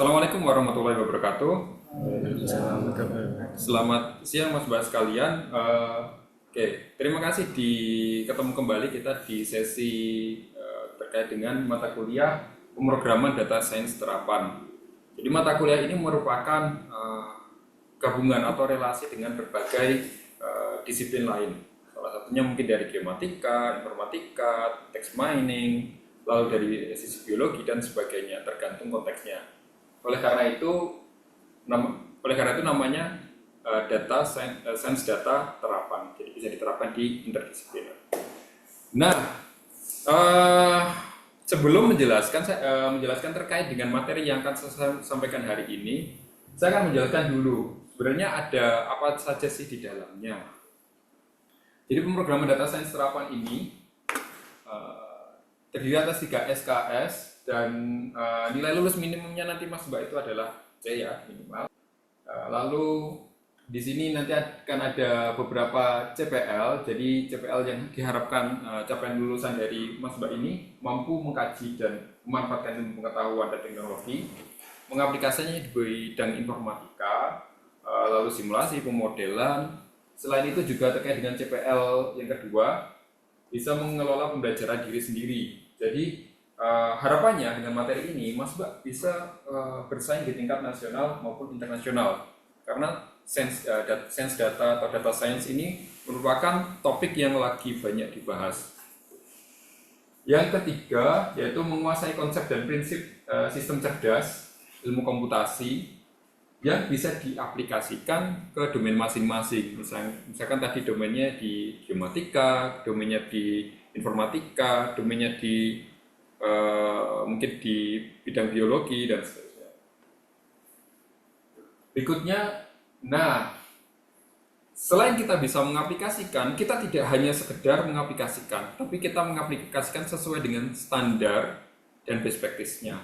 Assalamualaikum warahmatullahi wabarakatuh. Waalaikumsalam. Selamat siang Mas Mbak sekalian. Oke, terima kasih ketemu kembali kita di sesi terkait dengan mata kuliah pemrograman data science terapan. Jadi mata kuliah ini merupakan gabungan atau relasi dengan berbagai disiplin lain. Salah satunya mungkin dari geomatika, informatika, text mining, lalu dari sisi biologi dan sebagainya, tergantung konteksnya. Oleh karena itu, namanya science data terapan. Jadi bisa diterapkan di interdisipliner. Nah, sebelum menjelaskan terkait dengan materi yang akan saya sampaikan hari ini, saya akan menjelaskan dulu sebenarnya ada apa saja sih di dalamnya. Jadi pemrograman data science terapan ini terdiri atas 3 SKS dan nilai lulus minimumnya nanti Mas Mbak itu adalah C ya, minimal. Lalu di sini nanti akan ada beberapa CPL. Jadi CPL yang diharapkan capaian lulusan dari Mas Mbak ini mampu mengkaji dan memanfaatkan ilmu pengetahuan dan teknologi, mengaplikasikannya di bidang informatika, lalu simulasi, pemodelan. Selain itu juga terkait dengan CPL yang kedua, bisa mengelola pembelajaran diri sendiri. Jadi harapannya dengan materi ini Mas Mbak bisa bersaing di tingkat nasional maupun internasional, karena sense data atau data science ini merupakan topik yang lagi banyak dibahas. Yang ketiga yaitu menguasai konsep dan prinsip sistem cerdas, ilmu komputasi yang bisa diaplikasikan ke domain masing-masing. Misalkan tadi domainnya di geomatika, domainnya di informatika, domainnya di mungkin di bidang biologi dan seterusnya. Berikutnya, selain kita bisa mengaplikasikan, kita tidak hanya sekedar mengaplikasikan, tapi kita mengaplikasikan sesuai dengan standar dan best practice-nya.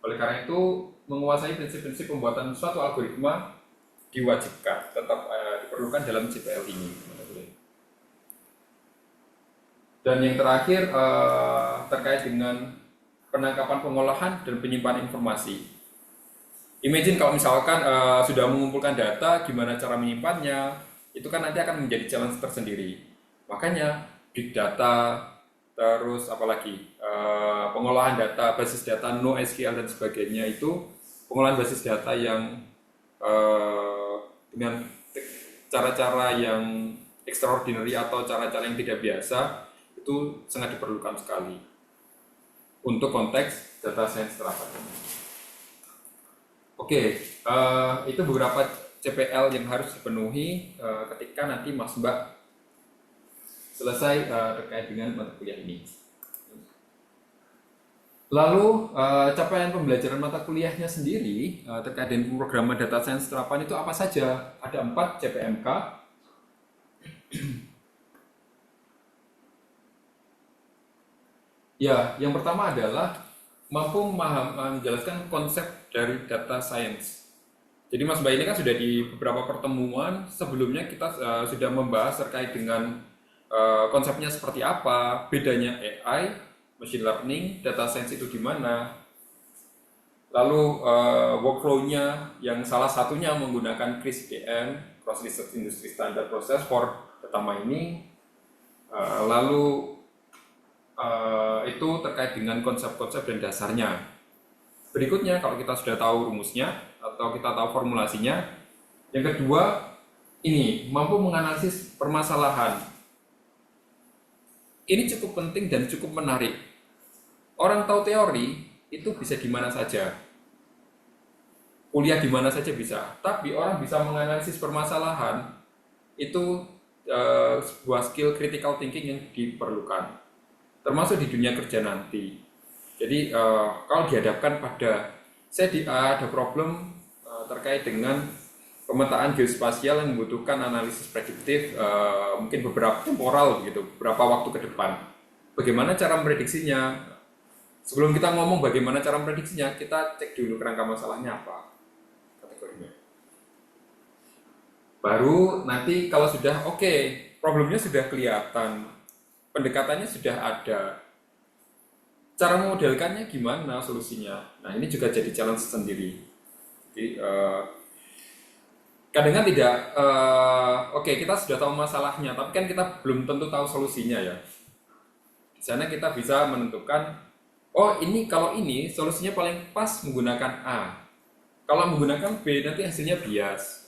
Oleh karena itu, menguasai prinsip-prinsip pembuatan suatu algoritma diwajibkan, tetap diperlukan dalam CPL ini. Dan yang terakhir terkait dengan penangkapan, pengolahan, dan penyimpanan informasi. Imagine kalau misalkan sudah mengumpulkan data, gimana cara menyimpannya, itu kan nanti akan menjadi challenge tersendiri. Makanya big data, terus apalagi pengolahan data, basis data, NoSQL dan sebagainya, itu pengolahan basis data yang dengan cara-cara yang extraordinary atau cara-cara yang tidak biasa, itu sangat diperlukan sekali untuk konteks data science terapan. Oke, itu beberapa CPL yang harus dipenuhi ketika nanti Mas Mbak selesai terkait dengan mata kuliah ini. Lalu capaian pembelajaran mata kuliahnya sendiri terkait dengan pemrograman data science terapan itu apa saja? Ada 4 CPMK. Ya, yang pertama adalah mampu menjelaskan konsep dari data science. Jadi Mas Mbak ini kan sudah di beberapa pertemuan sebelumnya kita sudah membahas terkait dengan konsepnya seperti apa, bedanya AI, machine learning, data science itu di mana. Lalu workflow-nya yang salah satunya menggunakan CRISP-DM, Cross Research Industry Standard Process for Data Mining. Lalu itu terkait dengan konsep-konsep dan dasarnya. Berikutnya, kalau kita sudah tahu rumusnya atau kita tahu formulasinya, yang kedua ini mampu menganalisis permasalahan. Ini cukup penting dan cukup menarik. Orang tahu teori itu bisa di mana saja, kuliah di mana saja bisa, tapi orang bisa menganalisis permasalahan itu sebuah skill critical thinking yang diperlukan, termasuk di dunia kerja nanti. Jadi kalau dihadapkan pada ada problem terkait dengan pemetaan geospasial yang membutuhkan analisis prediktif, mungkin beberapa temporal gitu, beberapa waktu ke depan. Bagaimana cara memprediksinya? Sebelum kita ngomong bagaimana cara memprediksinya, kita cek dulu kerangka masalahnya apa, kategorinya. Baru nanti kalau sudah oke, problemnya sudah kelihatan, pendekatannya sudah ada, cara memodelkannya gimana solusinya. Nah, ini juga jadi challenge sendiri. Jadi kadang tidak, oke, kita sudah tahu masalahnya, tapi kan kita belum tentu tahu solusinya ya. Di sana kita bisa menentukan, oh ini kalau ini solusinya paling pas menggunakan A. Kalau menggunakan B nanti hasilnya bias.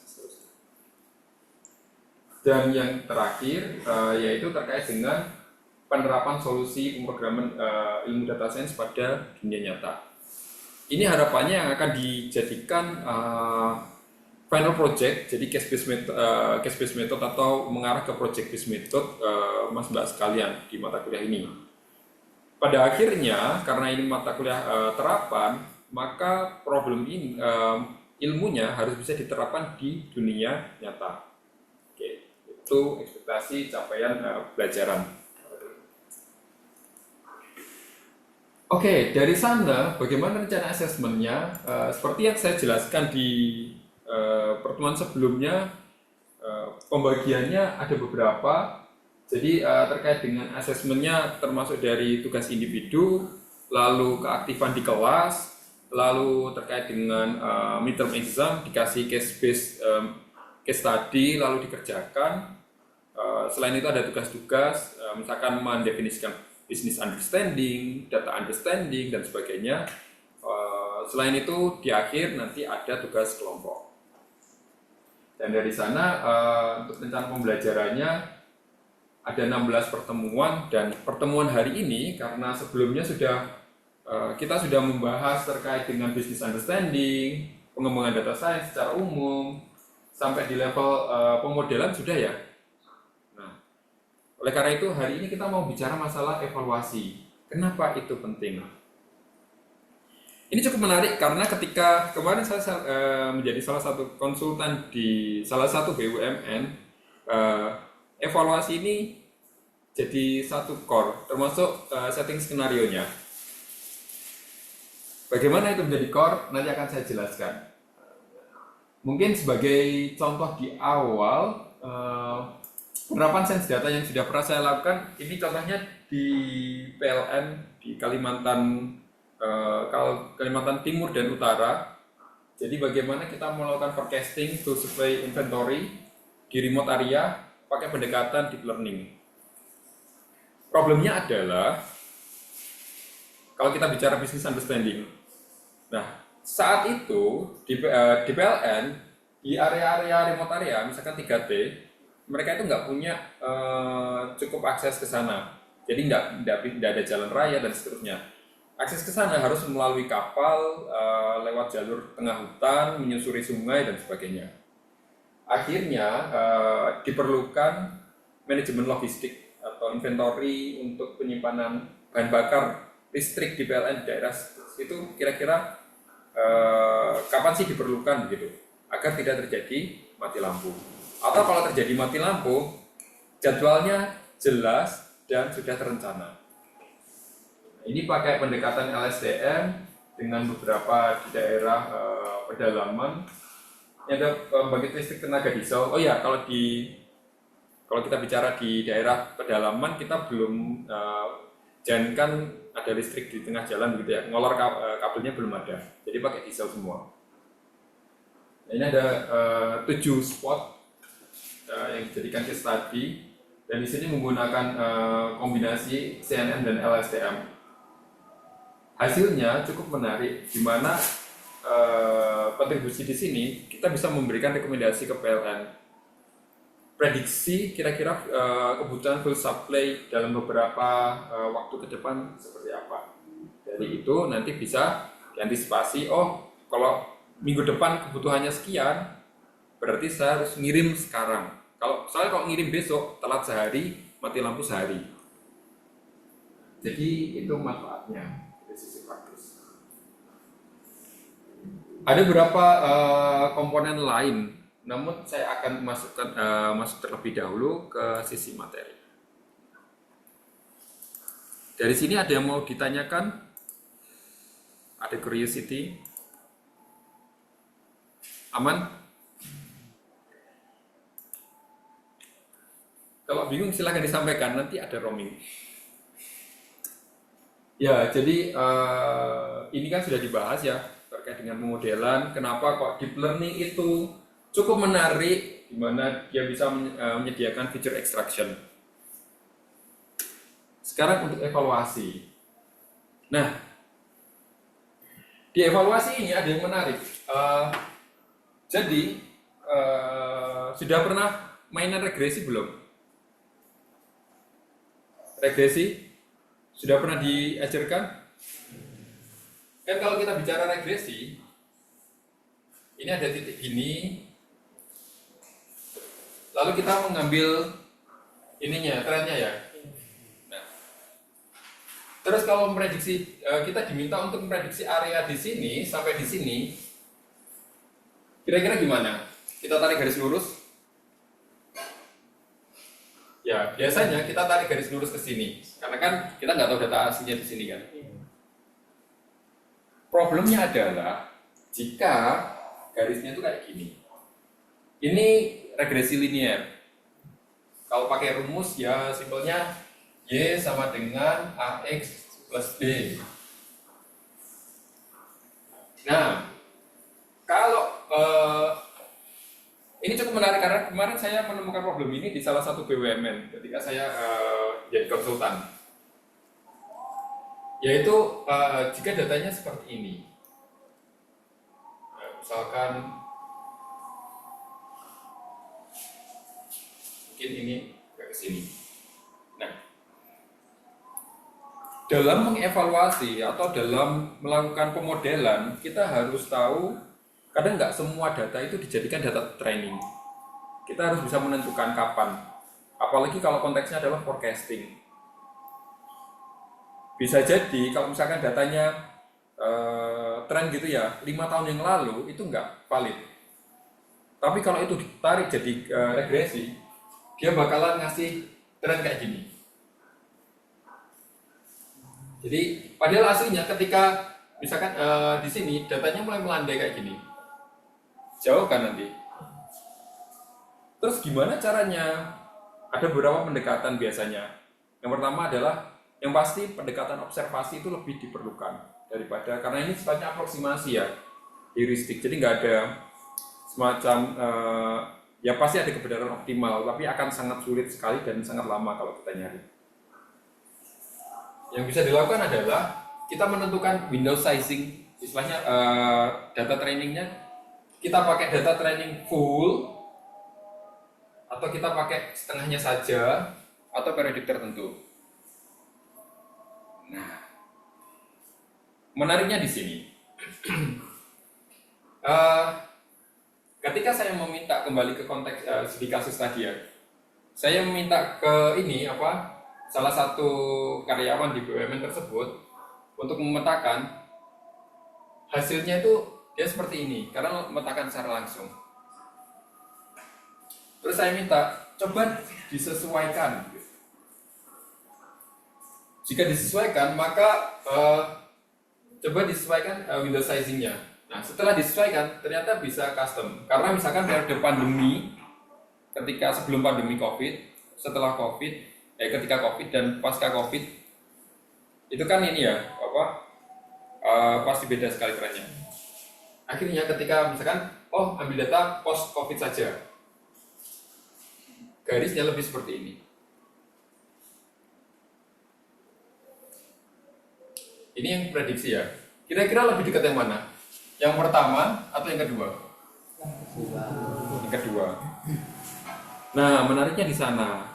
Dan yang terakhir yaitu terkait dengan penerapan solusi pemrograman ilmu data science pada dunia nyata. Ini harapannya yang akan dijadikan final project, jadi case based method atau mengarah ke project based method Mas Mbak sekalian di mata kuliah ini. Pada akhirnya karena ini mata kuliah terapan, maka problem ini ilmunya harus bisa diterapkan di dunia nyata. Oke, itu ekspektasi capaian pelajaran. Oke, dari sana bagaimana rencana asesmennya? Seperti yang saya jelaskan di pertemuan sebelumnya, pembagiannya ada beberapa. Jadi terkait dengan asesmennya termasuk dari tugas individu, lalu keaktifan di kelas, lalu terkait dengan midterm exam dikasih case study lalu dikerjakan. Selain itu ada tugas-tugas, misalkan mendefinisikan business understanding, data understanding, dan sebagainya. Selain itu, di akhir nanti ada tugas kelompok. Dan dari sana, untuk rencana pembelajarannya, ada 16 pertemuan, dan pertemuan hari ini, karena sebelumnya kita sudah membahas terkait dengan business understanding, pengembangan data science secara umum, sampai di level pemodelan sudah ya. Oleh karena itu, hari ini kita mau bicara masalah evaluasi. Kenapa itu penting? Ini cukup menarik karena ketika kemarin saya menjadi salah satu konsultan di salah satu BUMN, evaluasi ini jadi satu core, termasuk setting skenario-nya. Bagaimana itu menjadi core? Nanti akan saya jelaskan. Mungkin sebagai contoh di awal, penerapan sains data yang sudah pernah saya lakukan, ini contohnya di PLN di Kalimantan Timur dan Utara. Jadi bagaimana kita melakukan forecasting to supply inventory di remote area pakai pendekatan deep learning. Problemnya adalah kalau kita bicara business understanding. Nah, saat itu di PLN di area-area remote area, misalkan 3T, mereka itu nggak punya cukup akses ke sana, jadi nggak ada jalan raya dan seterusnya. Akses ke sana harus melalui kapal, lewat jalur tengah hutan, menyusuri sungai dan sebagainya. Akhirnya diperlukan manajemen logistik atau inventory untuk penyimpanan bahan bakar listrik di PLN daerah itu kira-kira kapan sih diperlukan begitu, agar tidak terjadi mati lampu. Atau kalau terjadi mati lampu, jadwalnya jelas dan sudah terencana. Ini pakai pendekatan LSTM dengan beberapa di daerah pedalaman. Ini ada pembangkit listrik tenaga diesel. Oh ya, kalau kita bicara di daerah pedalaman, kita belum jangankan ada listrik di tengah jalan gitu ya, ngolor kabelnya belum ada. Jadi pakai diesel semua. Nah, ini ada 7 spot yang dijadikan case study, dan di sini menggunakan kombinasi CNN dan LSTM. Hasilnya cukup menarik, di mana kontribusi di sini kita bisa memberikan rekomendasi ke PLN. Prediksi kira-kira kebutuhan full supply dalam beberapa waktu ke depan seperti apa. Dari itu nanti bisa diantisipasi, oh kalau minggu depan kebutuhannya sekian, berarti saya harus ngirim sekarang. Kalau ngirim besok, telat sehari, mati lampu sehari. Jadi itu manfaatnya dari sisi praktis. Ada beberapa komponen lain, namun saya akan masuk terlebih dahulu ke sisi materi. Dari sini ada yang mau ditanyakan? Ada curiosity? Aman? Kalau bingung silahkan disampaikan, nanti ada roaming. Ya, jadi ini kan sudah dibahas ya terkait dengan pemodelan. Kenapa kok deep learning itu cukup menarik, di mana dia bisa menyediakan feature extraction. Sekarang untuk evaluasi. Nah, di evaluasi ini ada yang menarik. Jadi, sudah pernah mainan regresi belum? Regresi? Sudah pernah diajarkan? Kan kalau kita bicara regresi, ini ada titik gini, lalu kita mengambil ininya, trennya ya. Nah, terus kalau memprediksi, kita diminta untuk memprediksi area di sini sampai di sini, kira-kira gimana? Kita tarik garis lurus. Ya, biasanya kita tarik garis lurus ke sini, karena kan kita nggak tahu data aslinya di sini kan. Problemnya adalah jika garisnya itu kayak gini. Ini regresi linear. Kalau pakai rumus ya simpelnya Y sama dengan AX plus B. Nah, kalau ini cukup menarik karena kemarin saya menemukan problem ini di salah satu BUMN ketika saya jadi konsultan. Yaitu jika datanya seperti ini. Nah, misalkan mungkin ini ke sini. Nah, dalam mengevaluasi atau dalam melakukan pemodelan, kita harus tahu kadang nggak semua data itu dijadikan data training. Kita harus bisa menentukan kapan. Apalagi kalau konteksnya adalah forecasting. Bisa jadi kalau misalkan datanya tren gitu ya, 5 tahun yang lalu itu nggak valid. Tapi kalau itu ditarik jadi regresi, dia bakalan ngasih tren kayak gini. Jadi padahal aslinya ketika misalkan di sini datanya mulai melandai kayak gini, jauh kan nanti. Terus gimana caranya? Ada beberapa pendekatan biasanya. Yang pertama adalah yang pasti pendekatan observasi itu lebih diperlukan daripada, karena ini sifatnya aproksimasi ya, heuristik. Jadi nggak ada semacam ya pasti ada kebenaran optimal, tapi akan sangat sulit sekali dan sangat lama kalau kita nyari. Yang bisa dilakukan adalah kita menentukan window sizing, istilahnya data trainingnya kita pakai data training full atau kita pakai setengahnya saja atau periodik tertentu. Nah, menariknya di sini, ketika saya meminta kembali ke konteks di kasus tadi ya, saya meminta ke ini salah satu karyawan di BUMN tersebut untuk memetakan hasilnya itu dia seperti ini karena memetakan secara langsung. Terus saya minta coba disesuaikan. Jika disesuaikan maka coba disesuaikan window sizingnya. Nah setelah disesuaikan ternyata bisa custom. Karena misalkan periode pandemi, ketika sebelum pandemi COVID, setelah COVID, ketika COVID dan pasca COVID, itu kan ini ya pasti beda sekali trennya. Akhirnya ketika misalkan ambil data post COVID saja, garisnya lebih seperti ini. Ini yang prediksi ya. Kira-kira lebih dekat yang mana? Yang pertama atau yang kedua? Yang kedua. Nah, menariknya di sana.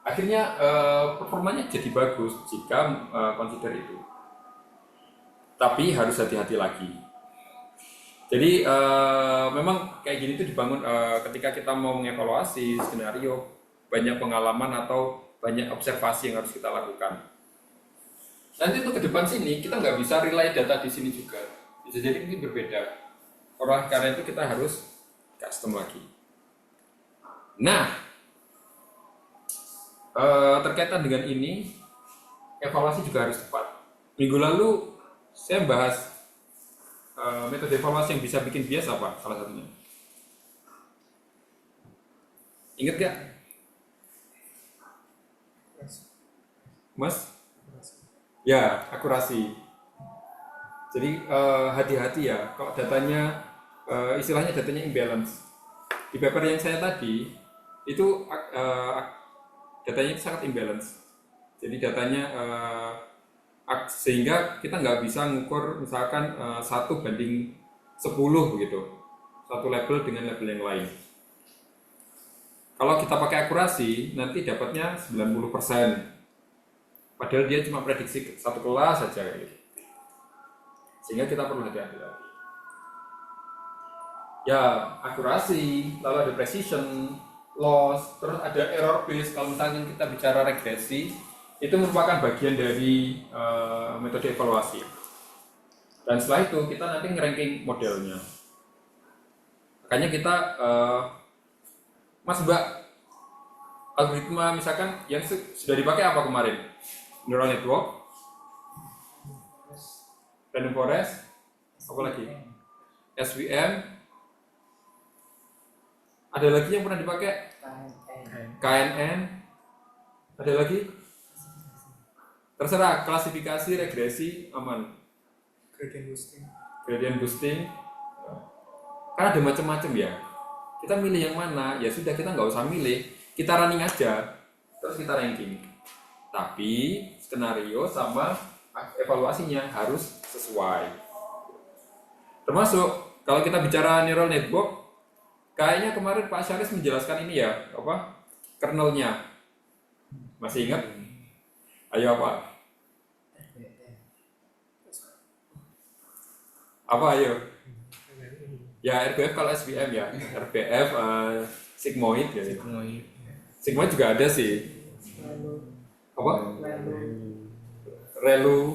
Akhirnya performanya jadi bagus jika consider itu. Tapi harus hati-hati lagi. Jadi memang kayak gini tuh dibangun ketika kita mau mengevaluasi skenario, banyak pengalaman atau banyak observasi yang harus kita lakukan. Nanti untuk ke depan sini kita nggak bisa rely data di sini juga, bisa jadi mungkin berbeda. Karena itu kita harus custom lagi. Nah, terkaitan dengan ini, evaluasi juga harus tepat. Minggu lalu saya bahas metode evaluasi yang bisa bikin bias apa salah satunya. Ingat gak? Mas? Ya, akurasi. Jadi hati-hati ya kalau datanya istilahnya datanya imbalance. Di paper yang saya tadi itu datanya itu sangat imbalance. Jadi datanya sehingga kita nggak bisa ngukur misalkan 1:10 begitu, satu label dengan label yang lain. Kalau kita pakai akurasi nanti dapatnya 90%, padahal dia cuma prediksi satu kelas saja gitu. Sehingga kita perlu hati-hati lagi. Ya, akurasi, lalu ada precision, loss, terus ada error base. Kalau misalnya kita bicara regresi, itu merupakan bagian dari metode evaluasi. Dan setelah itu kita nanti nge-ranking modelnya. Makanya kita Mas Mbak, algoritma misalkan yang sudah dipakai apa kemarin? Neural network, random forest, apa lagi? SVM, ada lagi yang pernah dipakai? KNN, ada lagi? Terserah, klasifikasi, regresi, aman. Gradient boosting, kan ada macam-macam ya. Kita milih yang mana, ya sudah kita nggak usah milih, kita running aja, terus kita ranking. Tapi skenario sama evaluasinya harus sesuai. Termasuk kalau kita bicara neural network, kayaknya kemarin Pak Syaris menjelaskan ini ya, apa? Kernelnya. Masih ingat? Ayo apa? Apa ayo? Ya RBF kalau SVM ya, RBF sigmoid ya. Sigmoid juga ada sih. Apa? Relu,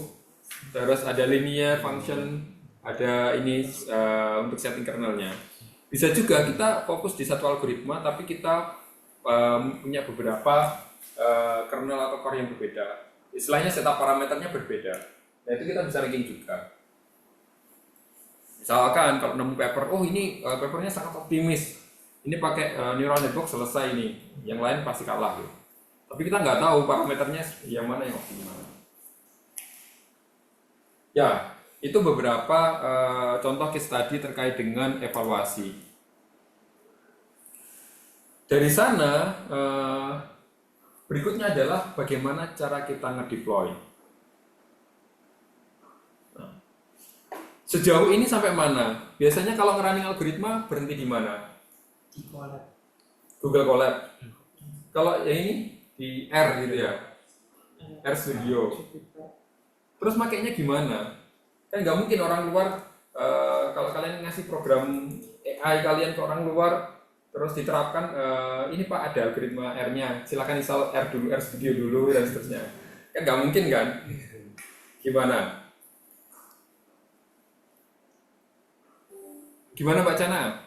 terus ada linear function, ada ini untuk setting kernelnya. Bisa juga kita fokus di satu algoritma, tapi kita punya beberapa kernel atau core yang berbeda. Istilahnya setup parameternya berbeda. Nah itu kita bisa ranking juga. Misalkan kalau nemu paper, oh ini papernya sangat optimis, ini pakai neural network selesai ini, yang lain pasti kalah gitu. Tapi kita nggak tahu parameternya yang mana yang optimal. Ya, itu beberapa contoh case study terkait dengan evaluasi. Dari sana, berikutnya adalah bagaimana cara kita ngedeploy. Sejauh ini sampai mana? Biasanya kalau ngerunning algoritma berhenti di mana? Di Colab. Google Colab. Kalau yang ini di R gitu ya, R Studio. Terus makainya gimana? Kan nggak mungkin orang luar kalau kalian ngasih program AI kalian ke orang luar terus diterapkan ini Pak ada algoritma R-nya, silakan install R dulu, R Studio dulu dan seterusnya. Kan nggak mungkin kan? Gimana? Gimana Pak Cana?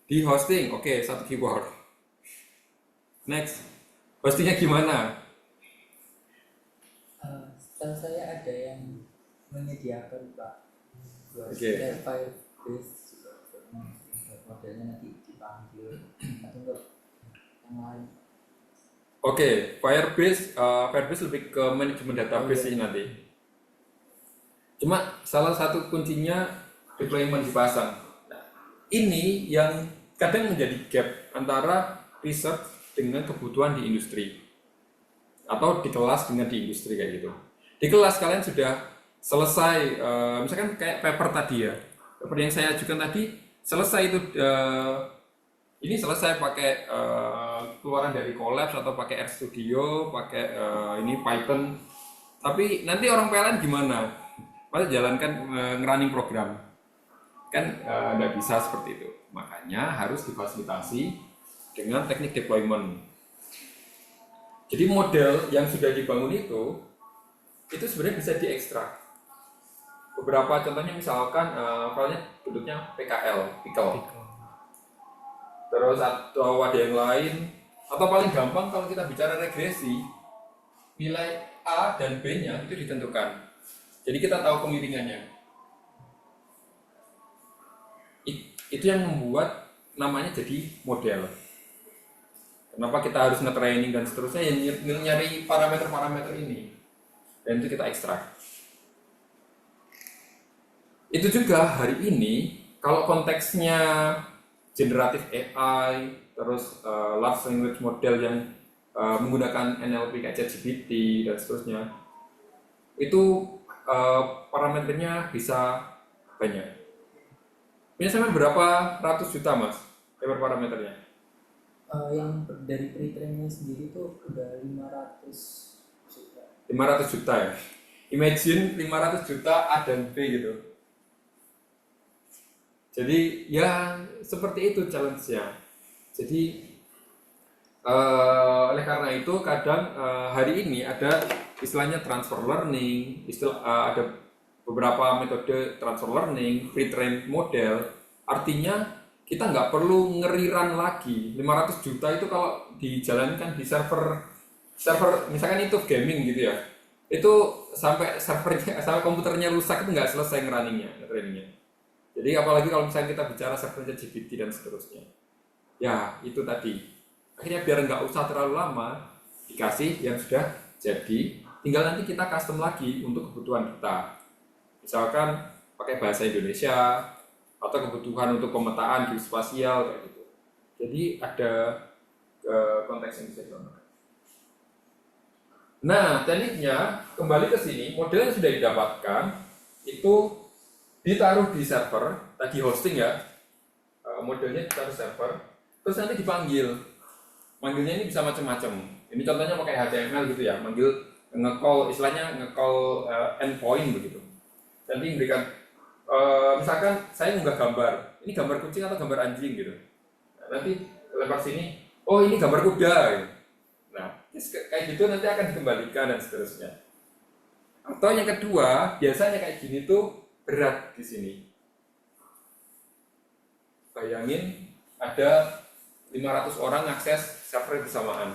Di hosting, oke, satu keyboard. Next, hostingnya gimana? Setahu saya ada yang menyediakan Pak buat Oke. Firebase modelnya nanti dipanggil atau enggak yang lain. Oke, Firebase lebih ke manajemen database sih nanti. Cuma salah satu kuncinya deployment dipasang. Nah, ini yang kadang menjadi gap antara research dengan kebutuhan di industri atau di kelas dengan di industri kayak gitu. Di kelas kalian sudah selesai, misalkan kayak paper tadi ya, paper yang saya ajukan tadi selesai itu, ini selesai pakai keluaran dari Colab atau pakai RStudio, pakai ini Python. Tapi nanti orang PLN gimana? Masa jalankan ngerunning program kan nggak bisa seperti itu, makanya harus difasilitasi dengan teknik deployment. Jadi model yang sudah dibangun itu sebenarnya bisa diekstrak. Beberapa contohnya misalkan filenya bentuknya PKL, pickle. Terus atau ada yang lain, atau paling gampang kalau kita bicara regresi, nilai A dan B-nya itu ditentukan. Jadi kita tahu kemiringannya. Itu yang membuat namanya jadi model. Kenapa kita harus nge-training dan seterusnya, ya nyari parameter-parameter ini. dan itu kita ekstrak. Itu juga hari ini kalau konteksnya generatif AI, terus large language model yang menggunakan NLP kayak ChatGPT dan seterusnya, itu parameternya bisa banyak. Biasanya berapa ratus juta mas parameternya? Yang dari pre-trainnya sendiri tuh udah 500 juta. 500 juta ya. Imagine 500 juta A dan B gitu. Jadi ya seperti itu challenge-nya. Jadi oleh karena itu kadang hari ini ada istilahnya transfer learning, ada beberapa metode transfer learning, pre-trained model. Artinya kita nggak perlu ngeriran lagi. 500 juta itu kalau dijalankan di server misalkan itu gaming gitu ya, itu sampai servernya sampai komputernya rusak itu nggak selesai trainingnya. Jadi apalagi kalau misalnya kita bicara servernya GPT dan seterusnya, ya itu tadi akhirnya biar nggak usah terlalu lama dikasih yang sudah jadi, tinggal nanti kita custom lagi untuk kebutuhan kita, misalkan pakai bahasa Indonesia atau kebutuhan untuk pemetaan geospasial kayak gitu. Jadi ada konteks yang bisa digunakan. Nah, tekniknya kembali ke sini, model yang sudah didapatkan itu ditaruh di server, tadi hosting ya, modelnya ditaruh server, terus nanti dipanggil. Manggilnya ini bisa macam-macam. Ini contohnya pakai HTML gitu ya, manggil nge-call, istilahnya nge-call endpoint begitu. Nanti memberikan, misalkan saya ngunggah gambar, ini gambar kucing atau gambar anjing gitu. Nah, nanti lempar sini, oh ini gambar kuda gitu. Nah, kayak gitu nanti akan dikembalikan dan seterusnya. Atau yang kedua, biasanya kayak gini tuh berat di sini. Bayangin ada 500 orang akses server bersamaan.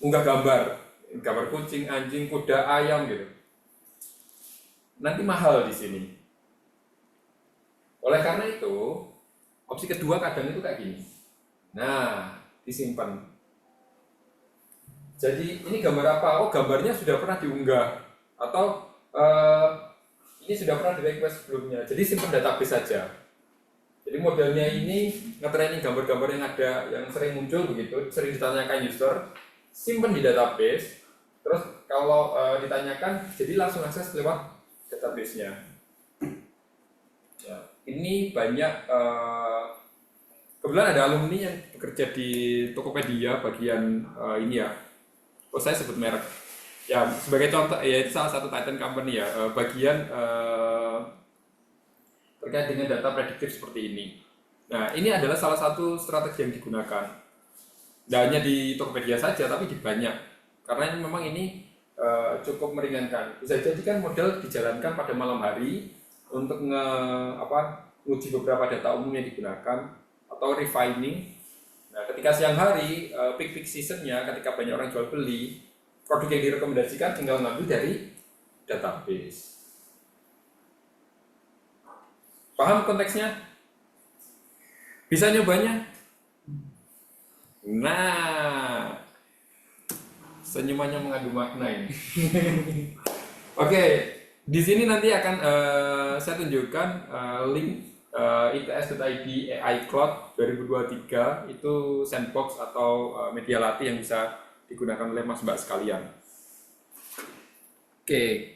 Unggah gambar kucing, anjing, kuda, ayam gitu. Nanti mahal di sini. Oleh karena itu, opsi kedua kadang itu kayak gini. Nah, disimpan. Jadi ini gambar apa? Oh, gambarnya sudah pernah diunggah atau ini sudah pernah di request sebelumnya. Jadi simpan database saja. Jadi modelnya ini nge-training gambar-gambar yang ada yang sering muncul begitu, sering ditanyakan user, simpan di database. Terus kalau ditanyakan, jadi langsung akses lewat database-nya. Ya, ini banyak kebetulan ada alumni yang bekerja di Tokopedia bagian ini ya. Oh saya sebut merek. Ya sebagai contoh ya itu salah satu Titan company ya, bagian terkait dengan data prediktif seperti ini. Nah ini adalah salah satu strategi yang digunakan. Tidak hanya di Tokopedia saja tapi di banyak. Karena memang ini cukup meringankan. Bisa jadi kan model dijalankan pada malam hari untuk uji beberapa data umum yang digunakan atau refining. Nah, ketika siang hari, peak seasonnya, ketika banyak orang jual beli, produk yang direkomendasikan tinggal ngambil dari database. Paham konteksnya? Bisa nyobanya? Nah, senyumannya mengandung makna ini. Oke, di sini nanti akan saya tunjukkan link its.id AI Cloud 2023 itu sandbox atau media latih yang bisa digunakan oleh mas mbak sekalian. Oke,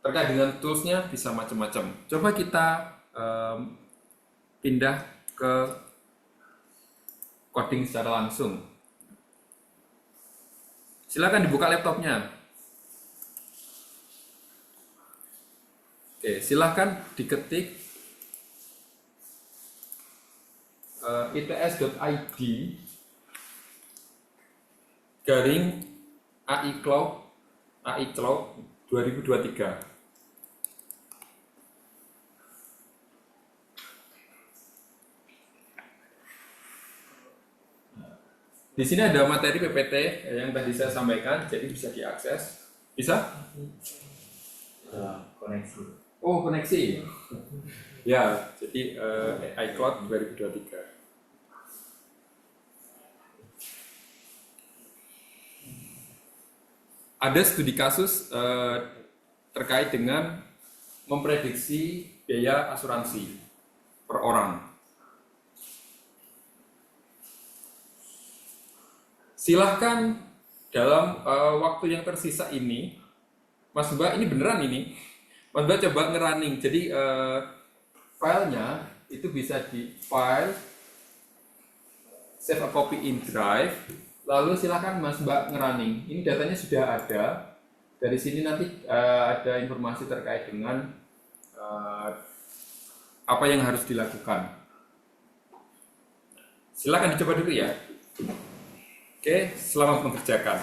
terkait dengan toolsnya bisa macam-macam. Coba kita pindah ke coding secara langsung. Silakan dibuka laptopnya. Oke, silahkan diketik its.id garing AI Cloud 2023. Di sini ada materi PPT yang tadi saya sampaikan, jadi bisa diakses. Bisa? Koneksi. Oh, koneksi. Ya, jadi iCloud 2023. ada studi kasus terkait dengan memprediksi biaya asuransi per orang. Silahkan dalam waktu yang tersisa ini, Mas Mbak, ini beneran ini, Mas Mbak coba ngerunning. Jadi filenya itu bisa di file, save a copy in drive, lalu silahkan Mas Mbak ngerunning. Ini datanya sudah ada. Dari sini nanti ada informasi terkait dengan apa yang harus dilakukan. Silahkan dicoba dulu ya. Oke, selamat mengerjakan.